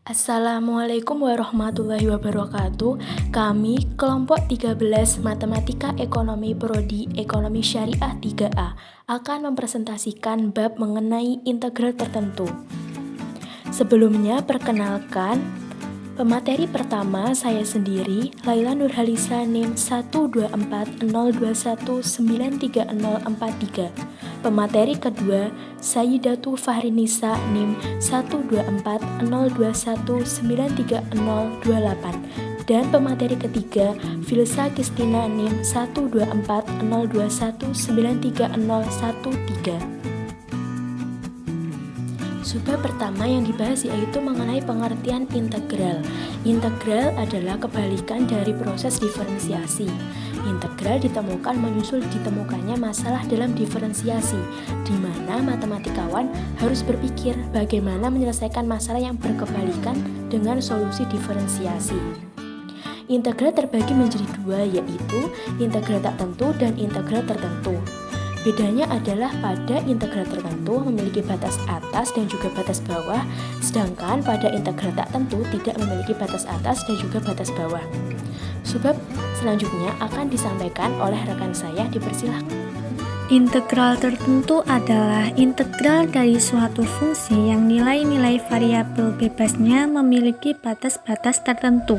Assalamualaikum warahmatullahi wabarakatuh. Kami kelompok 13 Matematika Ekonomi Prodi Ekonomi Syariah 3A akan mempresentasikan bab mengenai integral tertentu. Sebelumnya perkenalkan, pemateri pertama saya sendiri, Laila Nurhalisa NIM 12402193043. Pemateri kedua, Sayyidatu Fahrinisa NIM 12402193028. Dan pemateri ketiga, Filsa Kistina NIM 12402193013. Subbab pertama yang dibahas yaitu mengenai pengertian integral. Integral adalah kebalikan dari proses diferensiasi. Integral ditemukan menyusul ditemukannya masalah dalam diferensiasi, di mana matematikawan harus berpikir bagaimana menyelesaikan masalah yang berkebalikan dengan solusi diferensiasi. Integral terbagi menjadi dua, yaitu integral tak tentu dan integral tertentu. Bedanya adalah pada integral tertentu memiliki batas atas dan juga batas bawah, sedangkan pada integral tak tentu tidak memiliki batas atas dan juga batas bawah. Subbab selanjutnya akan disampaikan oleh rekan saya, dipersilahkan. Integral tertentu adalah integral dari suatu fungsi yang nilai-nilai variabel bebasnya memiliki batas-batas tertentu.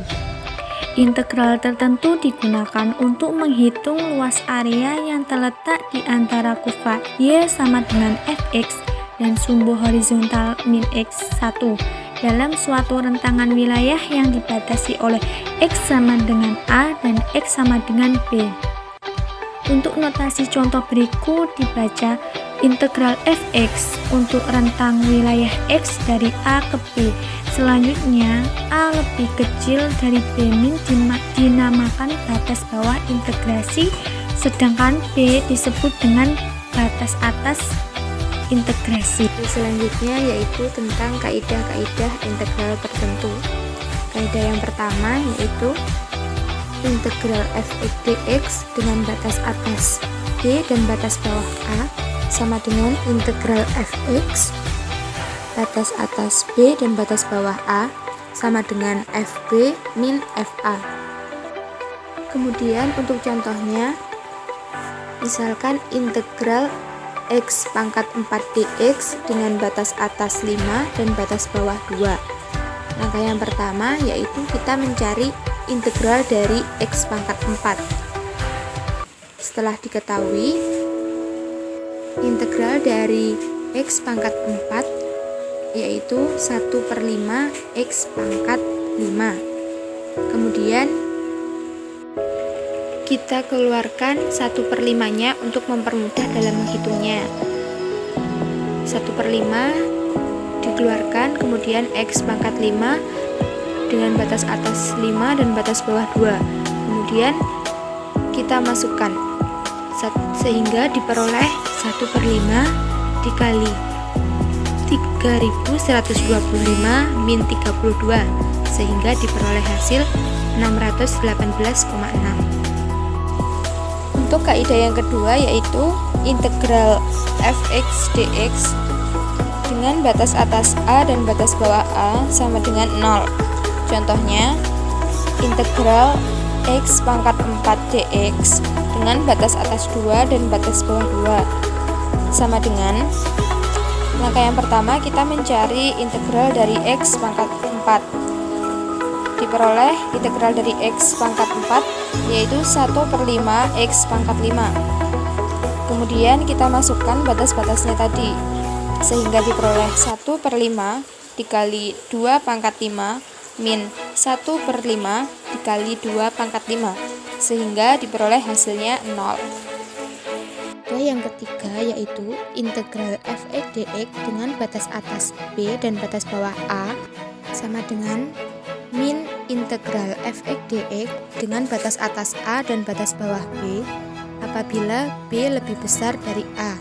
Integral tertentu digunakan untuk menghitung luas area yang terletak di antara kurva Y sama dengan fx dan sumbu horizontal min x1 dalam suatu rentangan wilayah yang dibatasi oleh x sama dengan A dan x sama dengan B. Untuk notasi contoh berikut dibaca integral fx untuk rentang wilayah x dari A ke B. Selanjutnya, A lebih kecil dari B min dinamakan batas bawah integrasi, sedangkan B disebut dengan batas atas integrasi. Selanjutnya yaitu tentang kaidah-kaidah integral tertentu. Kaidah yang pertama yaitu integral fx dx dengan batas atas B dan batas bawah A sama dengan integral fx batas atas B dan batas bawah A sama dengan fB min fa. Kemudian untuk contohnya, misalkan integral x pangkat 4 dx dengan batas atas 5 dan batas bawah 2. Langkah yang pertama yaitu kita mencari integral dari x pangkat 4. Setelah diketahui integral dari x pangkat 4 yaitu 1/5 x pangkat 5. Kemudian kita keluarkan 1/5 nya untuk mempermudah dalam menghitungnya. 1/5 dikeluarkan, kemudian x pangkat 5 dengan batas atas 5 dan batas bawah 2. Kemudian kita masukkan sehingga diperoleh 1/5 dikali 3125 min 32 sehingga diperoleh hasil 618,6. Untuk kaidah yang kedua yaitu integral fx dx dengan batas atas A dan batas bawah A sama dengan 0. Contohnya, integral x pangkat 4 dx dengan batas atas 2 dan batas bawah 2 sama dengan, langkah yang pertama kita mencari integral dari x pangkat 4. Diperoleh integral dari x pangkat 4 yaitu 1/5 x pangkat 5. Kemudian kita masukkan batas-batasnya tadi sehingga diperoleh 1/5 dikali 2 pangkat 5 min 1/5 dikali 2 pangkat 5 sehingga diperoleh hasilnya 0. Yang ketiga yaitu integral fx dx dengan batas atas B dan batas bawah A sama dengan min integral fx dx dengan batas atas A dan batas bawah B apabila B lebih besar dari A.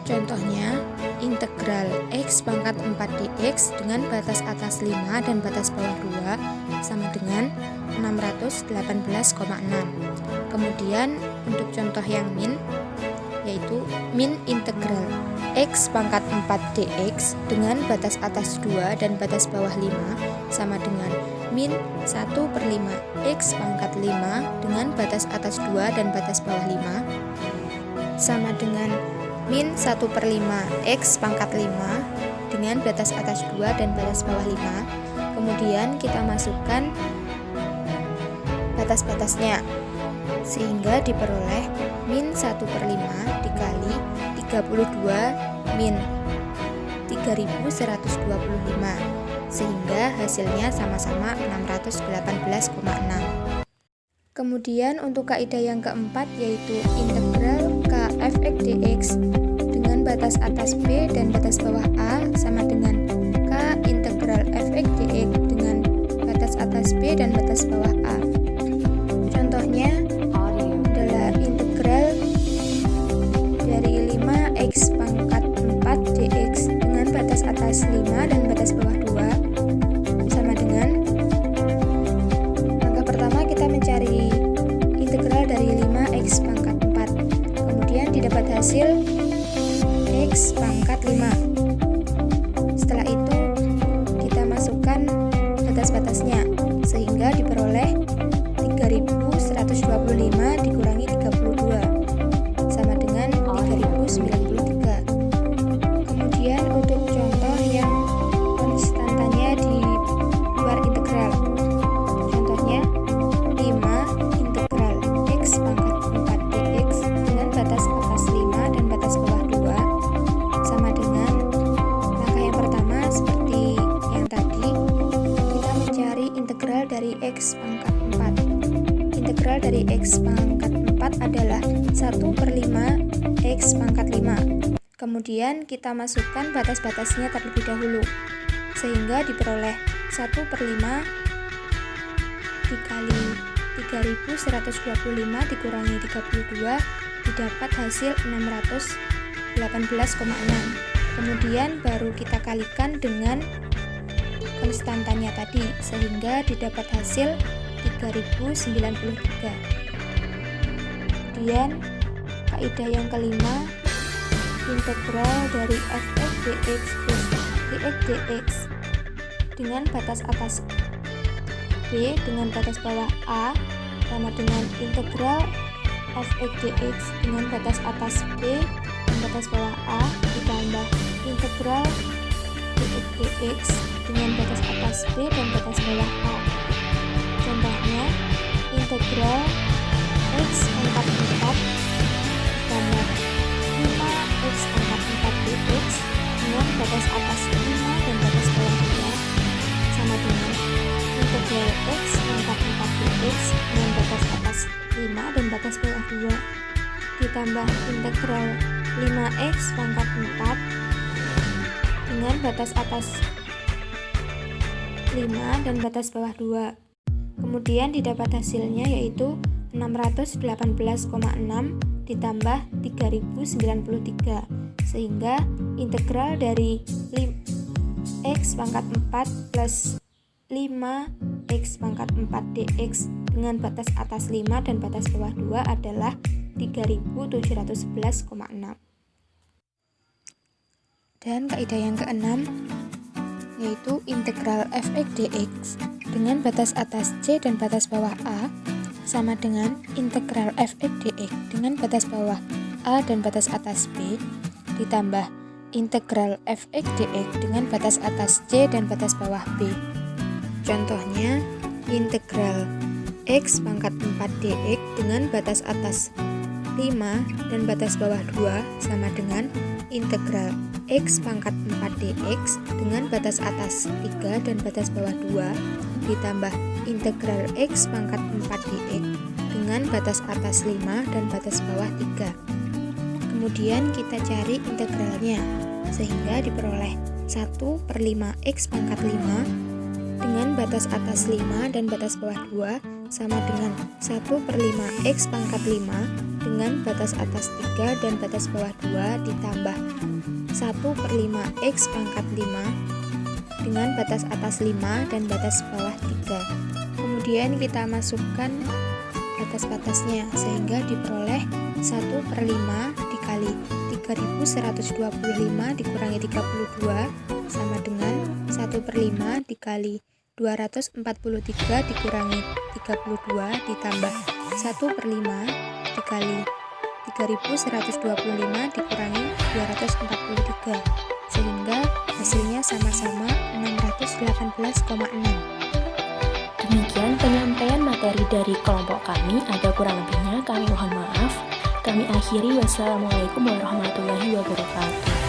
Contohnya, integral x pangkat 4 dx dengan batas atas 5 dan batas bawah 2 sama dengan 618,6. Kemudian untuk contoh yang min yaitu min integral X pangkat 4 dx dengan batas atas 2 dan batas bawah 5 sama dengan min 1/5 X pangkat 5 dengan batas atas 2 dan batas bawah 5 sama dengan min 1/5 X pangkat 5 dengan batas atas 2 dan batas bawah 5. Kemudian kita masukkan batas-batasnya, sehingga diperoleh min 1/5 dikali 32 min 3125, sehingga hasilnya sama-sama 618,6. Kemudian untuk kaidah yang keempat yaitu integral k f(x) dx dengan batas atas b dan batas bawah a sama dengan k integral f(x) dx dengan batas atas b dan batas bawah a. Contohnya adalah integral dari 5x pangkat 4 dx dengan batas atas 5 dan batas bawah 2 sama dengan, langkah pertama kita mencari integral dari 5x pangkat 4, kemudian didapat hasil x pangkat 5. Setelah itu kita masukkan batas-batasnya, sehingga diperoleh 3125 dikurangi 32 sama dengan 3093. Kemudian untuk contoh yang konstantanya di luar integral, contohnya 5 integral x pangkat 4 dx dengan batas atas 5 dan batas bawah 2 sama dengan, langkah yang pertama seperti yang tadi, kita mencari integral dari x pangkat 4. Integral dari x pangkat 4 adalah 1/5 x pangkat 5. Kemudian kita masukkan batas-batasnya terlebih dahulu, sehingga diperoleh 1/5 dikali 3125 dikurangi 32 didapat hasil 618,6. Kemudian baru kita kalikan dengan konstantanya tadi, sehingga didapat hasil 3093. Kemudian kaidah yang kelima, integral dari f(x) dx plus dx dx dengan batas atas b dengan batas bawah a sama dengan integral f(x) dx dengan batas atas b dan batas bawah a ditambah integral dx dx dengan batas atas b dan batas bawah a. Contohnya integral x pangkat 4 ditambah 5x pangkat 4 dx dengan batas atas 5 dan batas bawah 2 sama dengan integral x pangkat 4 dx dengan batas atas 5 dan batas bawah 2 ditambah integral 5x pangkat 4 dengan batas atas 5 dan batas bawah 2. Kemudian didapat hasilnya yaitu 618,6 ditambah 3093, sehingga integral dari x pangkat 4 plus 5x pangkat 4 dx dengan batas atas 5 dan batas bawah 2 adalah 3711,6. Dan kaidah yang keenam yaitu integral f(x) dx dengan batas atas c dan batas bawah a sama dengan integral f(x) dx dengan batas bawah a dan batas atas b ditambah integral f(x) dx dengan batas atas c dan batas bawah b. Contohnya integral x pangkat 4 dx dengan batas atas 5 dan batas bawah 2 sama dengan integral x pangkat 4 dx dengan batas atas 3 dan batas bawah 2 ditambah integral x pangkat 4 dx dengan batas atas 5 dan batas bawah 3. Kemudian kita cari integralnya, sehingga diperoleh 1/5 x pangkat 5 dengan batas atas 5 dan batas bawah 2 sama dengan 1/5 x pangkat 5 dengan batas atas 3 dan batas bawah 2 ditambah 1/5 x pangkat 5 dengan batas atas 5 dan batas bawah 3. Kemudian kita masukkan batas-batasnya, sehingga diperoleh 1/5 dikali 3125 dikurangi 32 sama dengan 1/5 dikali 243 dikurangi 32 ditambah 1/5 dikali 3125 dikurangi 243, sehingga hasilnya sama-sama 618,6. Demikian penyampaian materi dari kelompok kami. Ada kurang lebihnya kami mohon maaf. Kami akhiri. Wassalamualaikum warahmatullahi wabarakatuh.